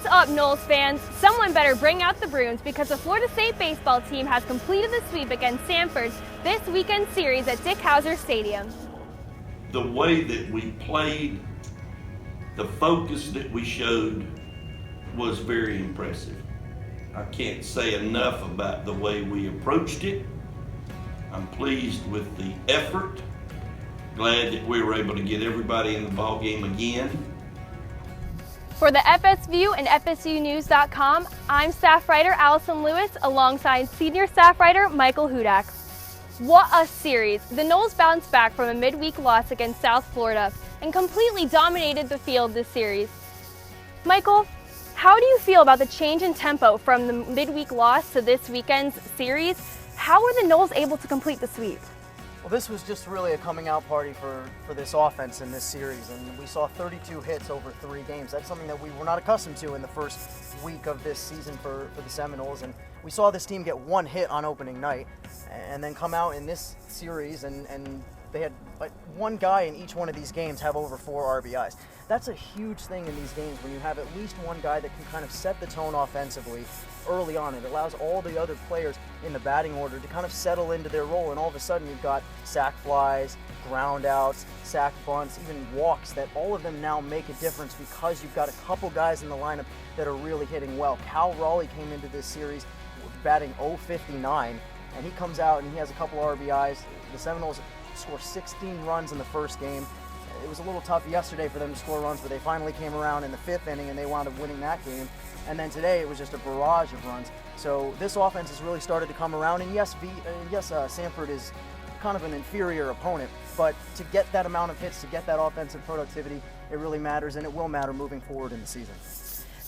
What's up, Noles fans? Someone better bring out the brooms because the Florida State baseball team has completed the sweep against Samford this weekend series at Dick Howser Stadium. The way that we played, the focus that we showed was very impressive. I can't say enough about the way we approached it. I'm pleased with the effort. Glad that we were able to get everybody in the ball game again. For the FSView and FSUnews.com, I'm staff writer Alyson Lewis alongside senior staff writer Michael Hudak. What a series! The Noles bounced back from a midweek loss against South Florida and completely dominated the field this series. Michael, how do you feel about the change in tempo from the midweek loss to this weekend's series? How were the Noles able to complete the sweep? Well, this was just really a coming out party for this offense in this series, and we saw 32 hits over 3 games. That's something that we were not accustomed to in the first week of this season for the Seminoles, and we saw this team get 1 hit on opening night and then come out in this series and they had like 1 guy in each one of these games have over 4 RBIs. That's a huge thing in these games when you have at least 1 guy that can kind of set the tone offensively early on. It allows all the other players in the batting order to kind of settle into their role, and all of a sudden you've got sac flies, ground outs, sac bunts, even walks that all of them now make a difference because you've got a couple guys in the lineup that are really hitting well. Cal Raleigh came into this series batting .059, and he comes out and he has a couple RBIs. The Seminoles score 16 runs in the first game. It was a little tough yesterday for them to score runs, but they finally came around in the 5th inning and they wound up winning that game. And then today it was just a barrage of runs. So this offense has really started to come around. And yes, Samford is kind of an inferior opponent, but to get that amount of hits, to get that offensive productivity, it really matters, and it will matter moving forward in the season.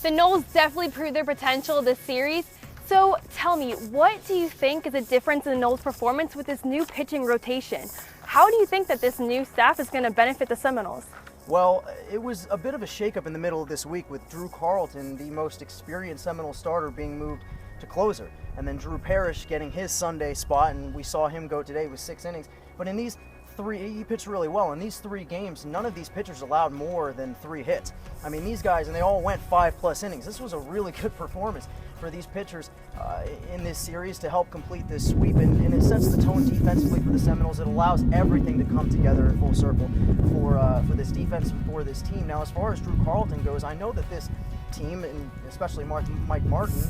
The Noles definitely proved their potential this series. So tell me, what do you think is a difference in the Noles' performance with this new pitching rotation? How do you think that this new staff is going to benefit the Seminoles? Well, it was a bit of a shakeup in the middle of this week with Drew Carlton, the most experienced Seminole starter, being moved to closer, and then Drew Parrish getting his Sunday spot, and we saw him go today with 6 innings. But in these 3, he pitched really well. In these 3 games, none of these pitchers allowed more than 3 hits. I mean, these guys, and they all went 5+ innings. This was a really good performance for these pitchers in this series to help complete this sweep, and it sets the tone defensively for the Seminoles. It allows everything to come together in full circle for this defense and for this team. Now, as far as Drew Carlton goes, I know that this team, and especially Mike Martin,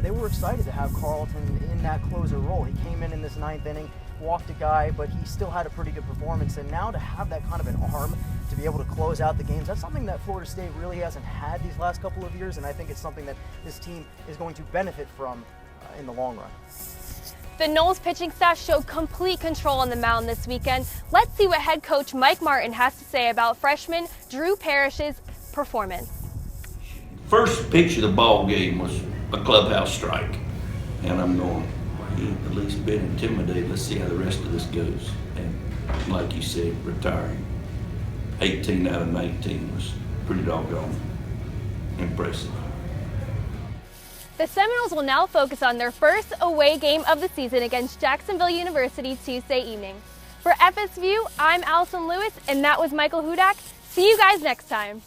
they were excited to have Carlton in that closer role. He came in this 9th inning, walked a guy, but he still had a pretty good performance. And now to have that kind of an arm to be able to close out the games, that's something that Florida State really hasn't had these last couple of years, and I think it's something that this team is going to benefit from in the long run. The Noles pitching staff showed complete control on the mound this weekend. Let's see what head coach Mike Martin has to say about freshman Drew Parrish's performance. First pitch of the ball game was a clubhouse strike, and I'm going, he ain't the least bit intimidated. Let's see how the rest of this goes. And like you said, retiring 18 out of 19 was pretty doggone impressive. The Seminoles will now focus on their first away game of the season against Jacksonville University Tuesday evening. For FSView, I'm Alyson Lewis, and that was Michael Hudak. See you guys next time.